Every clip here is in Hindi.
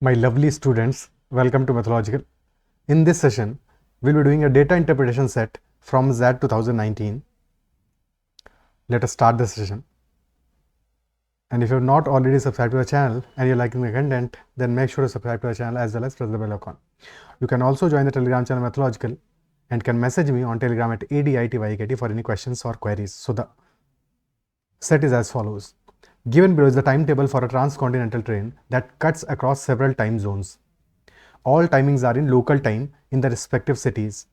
My lovely students, welcome to Methodological. In this session, we'll be doing a data interpretation set from Z 2019. Let us start the session. And if you're not already subscribed to the channel and you're liking the content, then make sure to subscribe to the channel as well as press the bell icon. You can also join the Telegram channel Methodological and can message me on Telegram at ADITYKT for any questions or queries. So the set is as follows. Given below is the timetable for a transcontinental train that cuts across several time zones. All timings are in local time in the respective cities.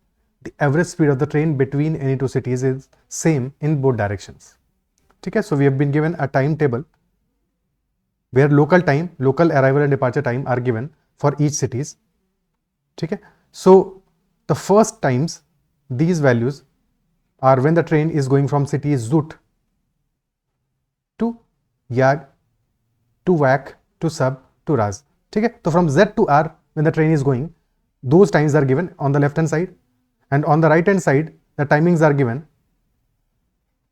The average speed of the train between any two cities is same in both directions. Okay, so we have been given a timetable where local time, local arrival and departure time are given for each cities. Okay, so the first times, these values are when the train is going from city Zut to Yag to Wak to Sub to Raz. Okay, so from Z to R when the train is going, those times are given on the left hand side, and on the right hand side the timings are given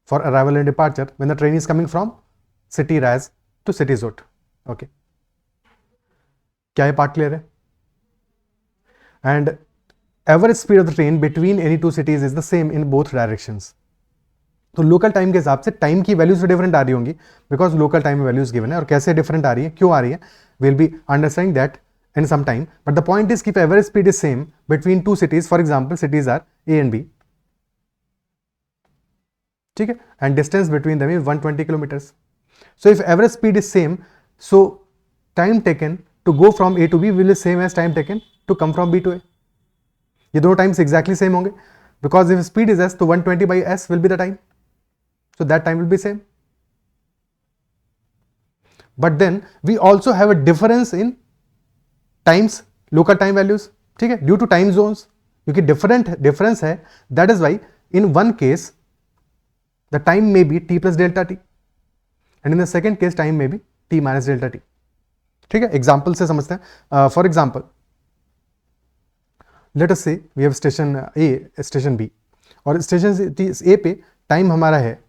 for arrival and departure when the train is coming from city Raz to city Zut. Okay, क्या ये पार्ट क्लियर है? And average speed of the train between any two cities is the same in both directions. तो लोकल टाइम के हिसाब से टाइम की वैल्यूज डिफरेंट आ रही होंगी because local time values given है, और कैसे डिफरेंट आ रही है, क्यों आ रही है, will be understanding that in some time. But the point is keep average speed is same between two cities. For example cities are A and B, ठीक है, and distance between them is 120 kilometres. So if average speed is same, so time taken to go from A to B will is same as time taken to come from B to A. ये दोनों टाइम्स एग्जैक्टली सेम होंगे because if speed is S तो 120 by s will be the time. So that time will be same. But then we also have a difference in times, local time values, ठीक है, due to time zones, क्योंकि difference है. That is why in one case the time may be t plus delta t and in the second case time may be t minus delta t. ठीक है, example से समझते हैं. For example, let us say we have station A, station B, और station A पे time हमारा है,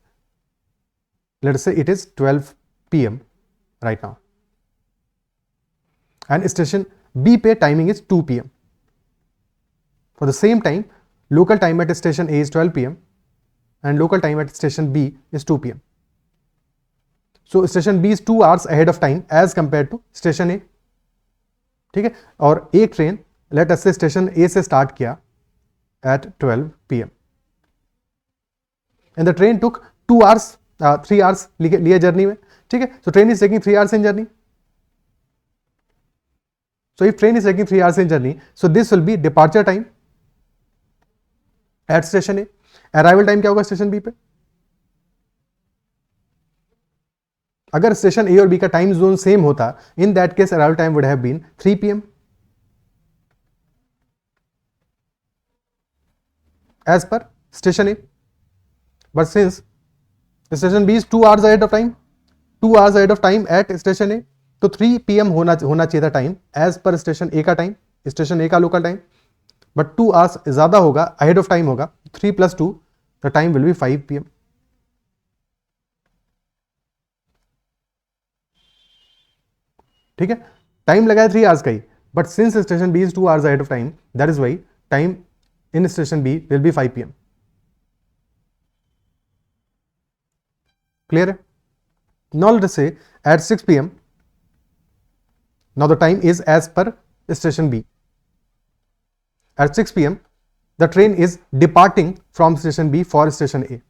let us say it is 12 p.m. right now, and station B पे timing is 2 p.m. For the same time, local time at station A is 12 p.m. and local time at station B is 2 p.m. So station B is 2 hours ahead of time as compared to station A. ठीक है, और एक train let us say station A से start किया at 12 p.m. and the train took 2 hours 3 hours लिए जर्नी में. ठीक है, so train is taking 3 hours in journey. So if train is taking 3 hours in journey, so this will be departure time at station A. Arrival time क्या होगा स्टेशन B पे? अगर स्टेशन A और B का टाइम जोन सेम होता, in that case arrival time would have been 3 p.m. as per station A. But since station B is 2 hours ahead of time, 2 hours ahead of time at station A, तो 3 p.m. होना चाहिए था time as per station A का टाइम, स्टेशन ए का लोकल टाइम. बट 2 hours ज्यादा होगा, अहेड ऑफ टाइम होगा, 3 + 2 the time will be 5 p.m. ठीक है, टाइम लगा है 3 hours का ही, but since station B is 2 hours ahead of time, that is why time in station B will be 5 p.m. Clear? Now let us say at 6 p.m. now the time is as per station B. At 6 p.m. the train is departing from station B for station A.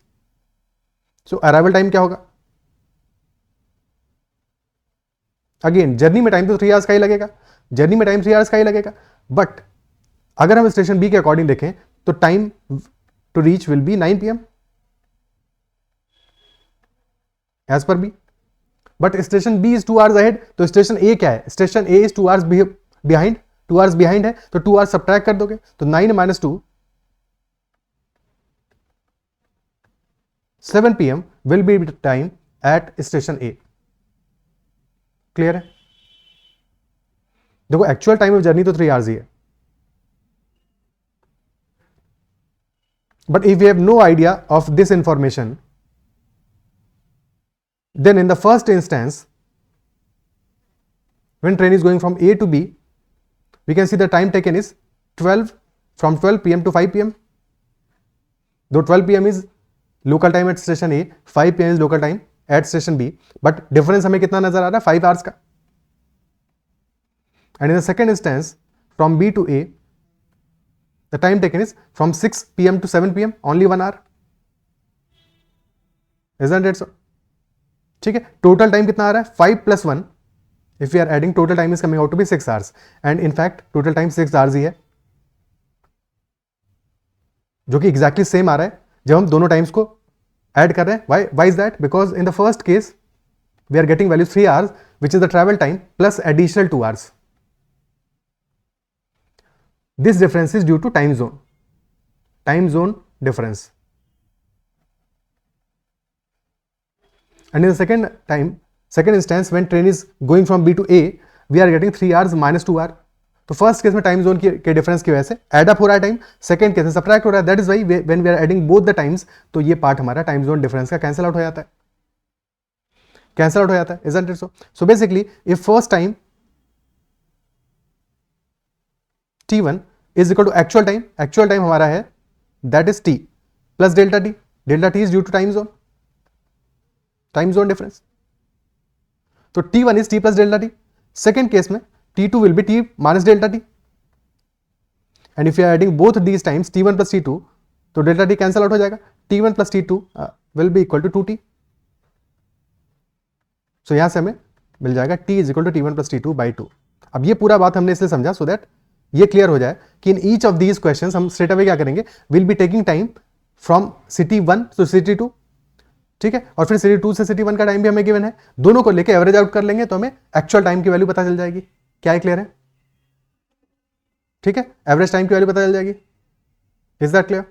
So arrival time क्या होगा? Again जर्नी में टाइम तो 3 hours का ही लगेगा, जर्नी में टाइम 3 hours का ही लगेगा, बट अगर हम स्टेशन B के अकॉर्डिंग देखें तो time to reach will be 9 p.m. as per B. But station B is 2 hours ahead, तो स्टेशन A क्या है? Station A is 2 hours behind, 2 hours behind है, तो 2 hours subtract कर दोगे तो 9 - 2 7 p.m. will be the time at station A. Clear है? देखो एक्चुअल टाइम ऑफ जर्नी तो 3 hours ही है, but if we have no idea of this information, then in the first instance when train is going from A to B, we can see the time taken is 12 from 12 p.m. to 5 p.m. Though 12 p.m. is local time at station A, 5 p.m. is local time at station B, but difference हमें कितना नजर आ रहा है? 5 hours का. And in the second instance, from B to A, the time taken is from 6 p.m. to 7 p.m. only 1 hour. Isn't it so? ठीक है, टोटल टाइम कितना आ रहा है? 5 plus 1. If we are adding, total time is coming out to be 6 hours. And in fact, total time 6 hours ही है, जो कि exactly same आ रहा है जब हम दोनों टाइम्स को ऐड कर रहे हैं. Why is that? Because in the first case, we are getting value 3 hours, which is the travel time plus additional 2 hours. This difference is due to time zone difference. And in the second instance, when train is going from B to A, we are getting 3 hours minus 2 hour. तो फर्स्ट केस में टाइम जोन के डिफरेंस की वजह से एड अप हो रहा है टाइम, सेकंड केस में सब्ट्रैक्ट हो रहा है. That is why when we are adding both the times, तो ये पार्ट हमारा टाइम जोन डिफरेंस का कैंसिल आउट हो जाता है. Isn't it so? So basically, if first time T1 is equal to actual time हमारा है that is T plus delta T is due to time zone difference. तो T1 is T plus delta T. Second case में T2 will be T minus delta T. And if you are adding both these times T1 plus T2, तो delta T cancel out हो जाएगा. T1 plus T2 will be equal to 2T. So यहाँ से हमें मिल जाएगा T is equal to T1 plus T2 by 2. अब ये पूरा बात हमने इसलिए समझा so that ये क्लियर हो जाए कि in each of these questions हम स्ट्रेट अवे क्या करेंगे, will be taking time from city 1 to city 2. ठीक है, और फिर सिटी 2 से सिटी 1 का टाइम भी हमें गिवन है, दोनों को लेके एवरेज आउट कर लेंगे तो हमें एक्चुअल टाइम की वैल्यू पता चल जाएगी. क्या है, क्लियर है? ठीक है, एवरेज टाइम की वैल्यू पता चल जाएगी. Is that clear?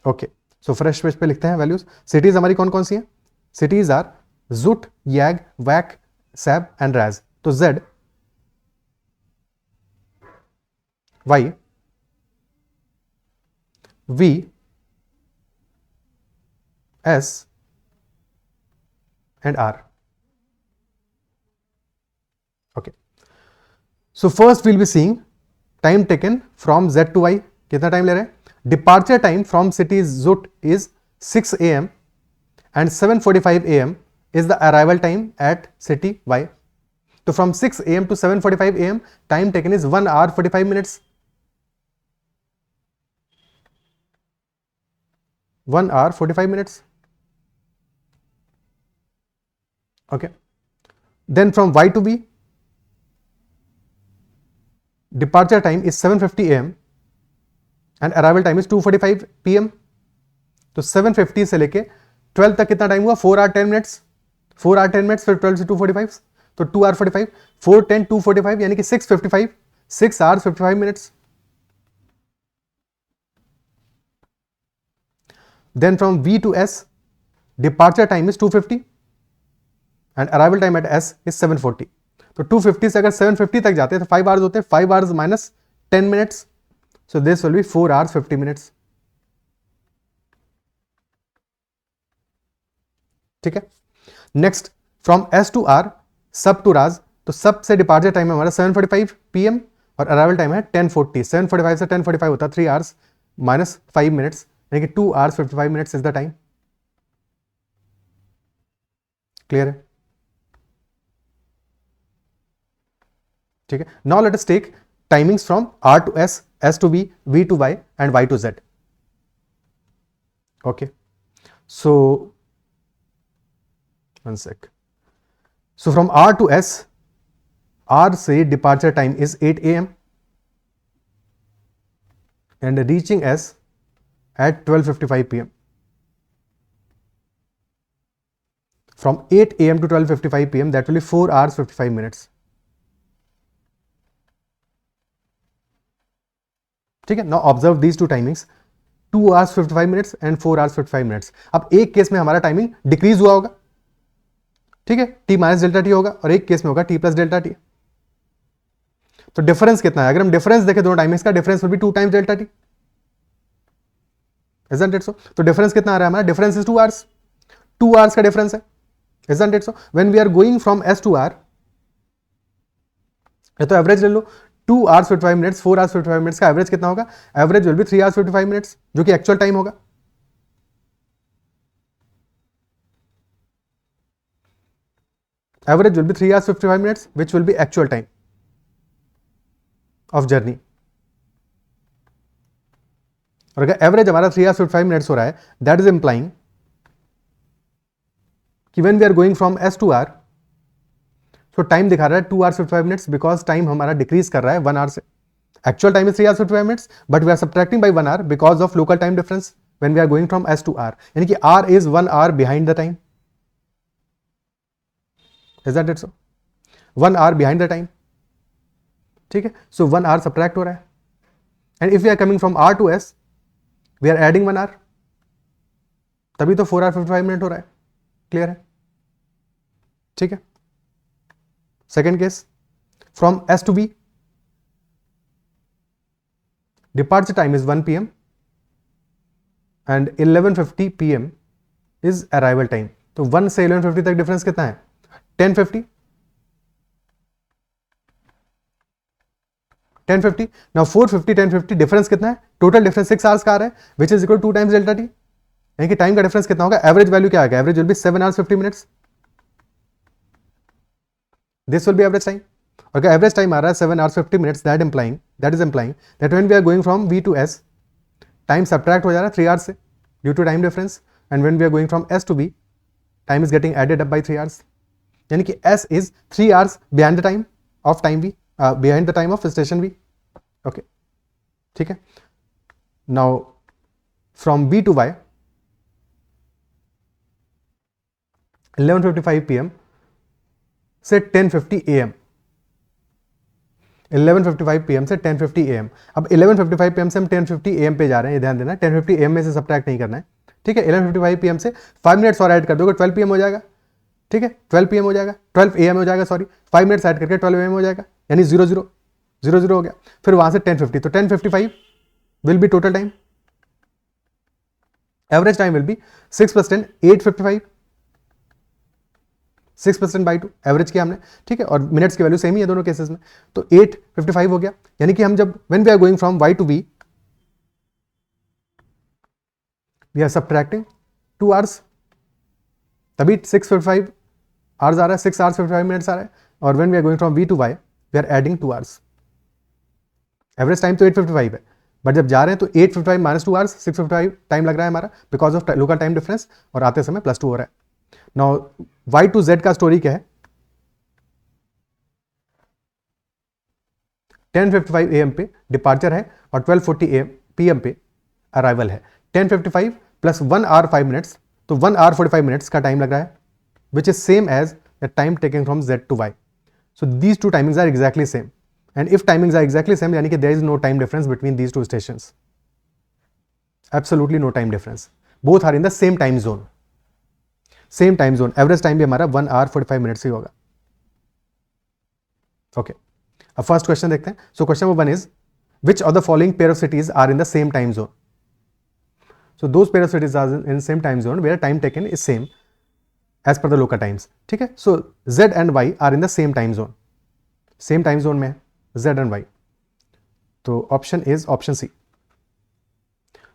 Okay, so fresh page पे लिखते हैं वैल्यूज. सिटीज हमारी कौन कौन सी हैं? Cities are Jut, Yag, Vak, Sab and Raj. तो Z, Y, V, S and R. Okay, so first we'll be seeing time taken from Z to Y. कितना टाइम ले रहे हैं? Departure time from city Zut is 6 AM and 7:45 AM is the arrival time at city Y. तो from 6 AM to 7:45 AM time taken is 1 hour 45 minutes. 1 hour 45 minutes. Okay. Then from Y to B, departure time is 7:50 AM and arrival time is 2:45 PM. तो 7:50 से लेके 12 तक कितना टाइम हुआ? 4 hour 10 minutes. 4 hour 10 minutes, फिर 12 से 2:45, तो 2 hour 45, 4 10 2:45 यानी कि 6:55, 6 hours 55 minutes. Then from V to S, departure time is 2:50 and arrival time at S is 7:40. तो 250 से अगर 750 तक जाते हैं तो 5 hours होते हैं. 5 hours minus 10 minutes, so this will be 4 hours 50 minutes. ठीक है. Next from S to R, Sab to Raj. तो सब से डिपार्चर टाइम है हमारा 7:45 PM और अराइवल टाइम है 10:40. 7:45 से 10:45 होता है 3 hours minus 5 minutes, यानी कि 2 hours 55 minutes is the time. Clear है? ठीक है. Now let us take timings from R to S, S to B, V to Y and Y to Z. Okay, so one sec. So from R to S, R से departure time is 8 AM and reaching S at 12:55 PM. From 8 AM to 12:55 PM, that will be 4 hours 55 minutes. ठीक है. Now observe these two timings, 2 hours 55 minutes and 4 hours 55 minutes. अब एक केस में हमारा टाइमिंग डिक्रीज हुआ होगा, ठीक है, T माइनस डेल्टा टी होगा, और एक केस में होगा T प्लस डेल्टा टी. तो डिफरेंस कितना है? अगर हम डिफरेंस देखें दोनों टाइमिंग्स का, difference will be 2 times delta T. Isn't it so? तो डिफरेंस कितना आ रहा है हमारा? Difference is 2 hours. 2 hours का डिफरेंस है. Isn't it so? When we are going from S to R, या तो एवरेज ले लो 2 hours 55 minutes, 4 hours 55 minutes का एवरेज कितना होगा? Average will B 3 hours 55 minutes, जो कि एक्चुअल टाइम होगा. Average will B 3 hours 55 minutes, which will be actual time of journey. और अगर एवरेज हमारा 3 hours 55 minutes हो रहा है, दैट इज इंप्लाइंग कि when we are going from S to R, तो टाइम दिखा रहा है 2 hours 55 minutes, बिकॉज टाइम हमारा डिक्रीज कर रहा है 1 hour से. Actual time is 3 hours 55 minutes, but we are subtracting by 1 hour because of local time difference when we are going from S to R, यानी कि R is 1 hour behind the time. Is that it? So 1 hour behind the time. ठीक है, सो 1 hour सब्ट्रैक्ट हो रहा है. And if we are coming from R to S, we are adding 1 hour, तभी तो 4 hour 55 minute हो रहा है. क्लियर है? ठीक है. Second case, from S to B, departure time is 1 PM and 11:50 PM is arrival time. तो 1 से 11:50 तक डिफरेंस कितना है? 10:50. 10:50. नाउ 4:50 10:50 डिफरेंस कितना है? टोटल डिफरेंस 6 hours का आ रहा है, which is equal 2 times delta T. यानी कि टाइम का डिफरेंस कितना होगा? एवरेज वैल्यू क्या आएगा? Average will be 7 hours 50 minutes. This will be average time. अगर एवरेज टाइम आ रहा है 7 hours 50 minutes, that is implying that when we are going from V to S, time subtract हो जा रहा है 3 hours से due to time difference, and when we are going from S to B, time is getting added up by 3 hours. यानी कि S is 3 hours behind the time of time V, behind the time of station V. Okay, ठीक है. Now from B to Y, 11:55 PM से 10:50 AM. 11:55 PM से 10:50 AM. अब 11:55 PM से हम 10:50 AM पे जा रहे हैं, ये ध्यान देना. 10:50 AM में से सब्ट्रैक्ट नहीं करना है. ठीक है. 11:55 PM से 5 मिनट्स और ऐड कर दोगे, 12 PM हो जाएगा. ठीक है, 12 PM हो जाएगा, 12 AM हो जाएगा, सॉरी 5 मिनट्स ऐड करके 12 AM हो जाएगा, यानी 00:00 हो गया. फिर वहां से 10:50, तो 10:55 will be total time. Average time will be 6 + 10 8:55. 6% by 2 average किया हमने. ठीक है, और मिनट्स की वैल्यू सेम ही है दोनों केसेस में, तो 8:55 हो गया. यानी कि हम जब when we are going from Y to B, we are subtracting 2 hours, तभी 6:55 hours आ रहा है, 6 hours 55 minutes आ रहा है. और when we are going from V to Y, we are adding 2 hours. Average time तो 8:55 है, बट जब जा रहे हैं तो 8:55 - 2 hours 6:55 टाइम लग रहा है हमारा because of local time difference, और आते समय +2 हो रहा है. नाउ Y to Z का स्टोरी क्या है? 10:55 AM पे डिपार्चर है और 12:40 PM पे अराइवल है. 10:55 + 1 hour 5 minutes, तो 1 hour 45 minutes का टाइम लग रहा है, which is same as the time taking from Z to Y. So these two timings are exactly same, and if timings are exactly same, यानी कि there is no time difference between these two stations. Absolutely no time difference, both are in the same time zone. Same time zone, average time भी हमारा 1 hour 45 minutes ही होगा. ओके, अब फर्स्ट क्वेश्चन देखते हैं. So question number 1 is which of the following pair of cities are in the same time zone. So those pair of cities are in same time zone where time taken is same as per the local times. ठीक है, so Z and Y are in the same time zone. Same time zone में Z एंड Y, तो ऑप्शन इज ऑप्शन सी,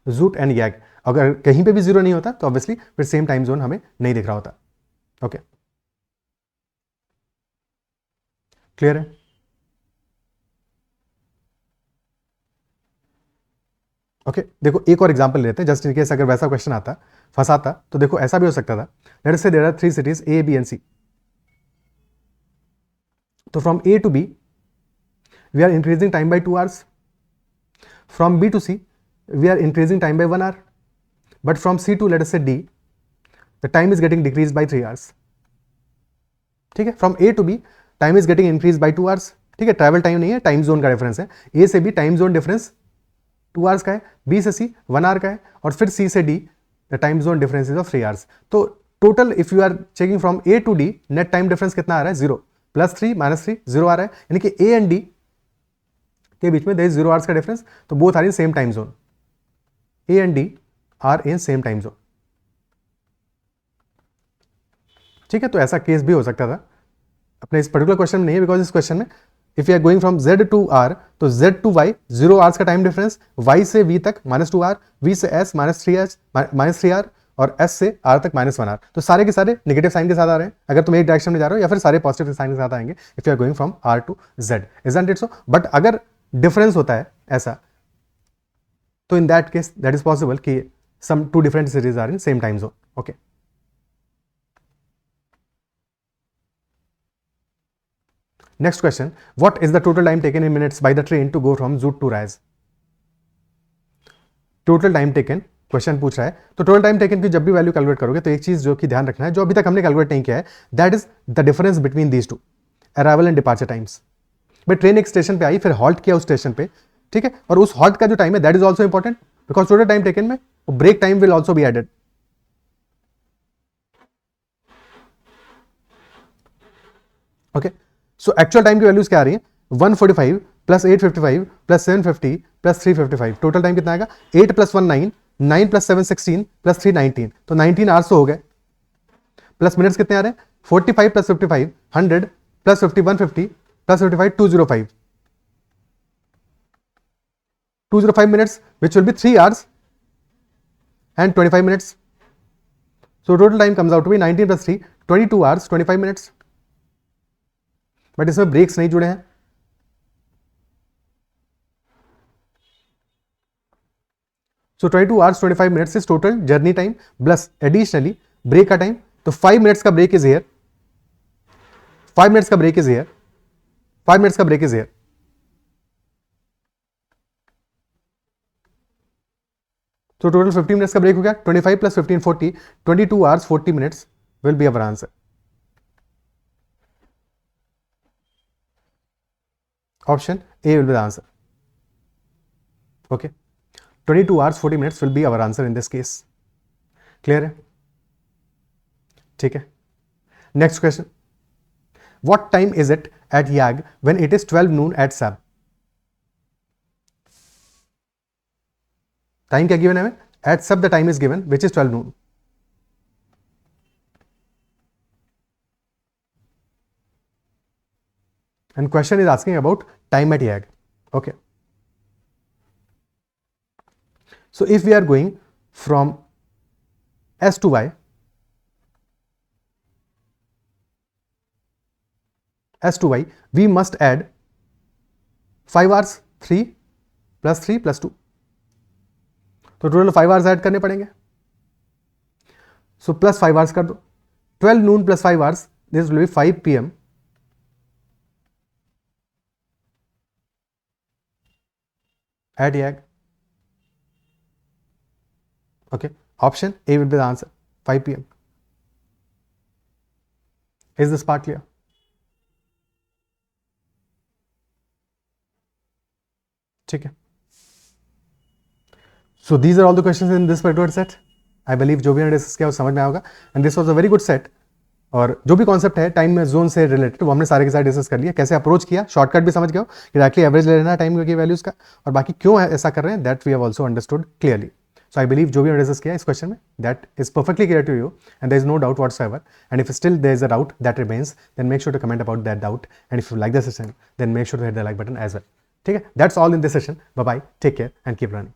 जूट एंड यैग. अगर कहीं पे भी 0 नहीं होता तो ऑब्वियसली फिर सेम टाइम जोन हमें नहीं दिख रहा होता. ओके, क्लियर है? ओके, देखो एक और एग्जांपल लेते हैं, जस्ट इन केस अगर वैसा क्वेश्चन आता फंसाता, तो देखो ऐसा भी हो सकता था. Let us say there are 3 cities A, B and C. तो from A to B we are increasing time by 2 hours. From B to C we are increasing time by 1 hour. But from C to let us say D, the time is getting decreased by 3 hours. ठीक है, from A to B time is getting increased by 2 hours. ठीक है, ट्रैवल टाइम नहीं है, टाइम जोन का डिफरेंस है. A से B time zone difference 2 hours का है, B से C 1 hour का है, और फिर C से D the time zone difference is of 3 hours. तो total if you are checking from A to D, net time difference कितना आ रहा है? 0 +3 -3 0 आ रहा है, यानी कि A एंड D के बीच में देयर इज 0 hours का डिफरेंस. तो both are in same time zone. A and D are in same time zone. ठीक है, तो ऐसा केस भी हो सकता था, अपने इस पर्टिकुलर क्वेश्चन में नहीं है, बिकॉज इस क्वेश्चन में if you are going from z to r, तो z टू y 0 आवर्स का टाइम डिफरेंस, y से v तक -2r, v से s -3r और s से r तक -1r, तो सारे के सारे नेगेटिव साइन के साथ आ रहे हैं अगर तुम एक डायरेक्शन में जा रहे हो, या फिर सारे पॉजिटिव साइन के साथ आएंगे if you are going from r to z, isn't it so? But अगर डिफरेंस होता है ऐसा, तो in that case that is possible कि some two different series are in same time zone. Okay, next question, what is the total time taken in minutes by the train to go from Zut to Raz? Total time taken question पूछ रहा है, तो टोटल टाइम टेकन की जब भी वैल्यू कैलकुलेट करोगे तो एक चीज जो कि ध्यान रखना है, जो अभी तक हमने कैलकुलेट नहीं किया है, that is the difference between these to, arrival and departure times. भाई ट्रेन एक स्टेशन पे आई, फिर हॉल्ट किया उस स्टेशन पे, ठीक है, और उस हॉल्ट का जो टाइम है that is also important, because total time taken में break time will also be added. Okay, so actual time की वैल्यूज क्या आ रही है? 145 plus 855 plus 750 plus 355. Total time कितना आएगा? 8 प्लस 1 9, 9 प्लस 7 16 प्लस 3 19, तो 19 आवर्स हो गए. प्लस मिनट्स कितने आ रहे हैं? 45 plus 55 100 plus 50 150 plus 55 205. 205 minutes, which will be 3 hours and 25 minutes. So total time comes out to be 19 plus 3, 22 hours 25 minutes. But इसमें ब्रेक्स नहीं जुड़े हैं. So 22 hours 25 minutes is total journey time plus additionally break का टाइम. तो 5 minutes का ब्रेक इज हियर, 5 minutes का ब्रेक इज हियर, 5 minutes का ब्रेक इज हियर. तो टोटल 15 मिनट्स का ब्रेक हो गया. 25 plus 15 40, 22 hours 40 minutes will be our answer. Option A will be the answer. Okay, 22 hours 40 minutes will be our answer in this case. Clear है? ठीक है. Next question. What time is it at YAG when it is 12 noon at SAB? Time क्या गिवन है हमें? At Sab the time is given which is 12 noon. And question is asking about time at YAG. Okay, so if we are going from S to Y, S to Y, we must add 5 hours 3 plus 3 plus 2. तो टोटल 5 आवर्स ऐड करने पड़ेंगे. सो प्लस 5 आवर्स कर दो. 12 noon plus 5 hours, this will be 5 PM at YAG. Okay, option A will be the answer, 5 PM. Is this part clear? ठीक है. So these are all the questions in this particular set. I believe जो भी हमने डिस्कस किया वो समझ में आएगा. And this was a very good set. और जो भी कॉन्सेप्ट है टाइम में जोन से रिलेटेड वो हमने सारे के साथ डिस्कस कर लिया. कैसे अप्रोच किया, शॉर्टकट भी समझ गए हो कि डायरेक्टली एवरेज ले लेना है टाइम की वैल्यूज का, और बाकी क्यों ऐसा कर रहे हैं that we have also understood clearly. So I believe जो भी हमने डिस्कस किया इस क्वेश्चन में that is perfectly clear to you and there is no doubt whatsoever. And if still there is a doubt that remains, then make sure to comment about that doubt. And if you like the session, then make sure to hit the like button as well. ठीक है, that's all in this session. Bye bye, take care and keep running.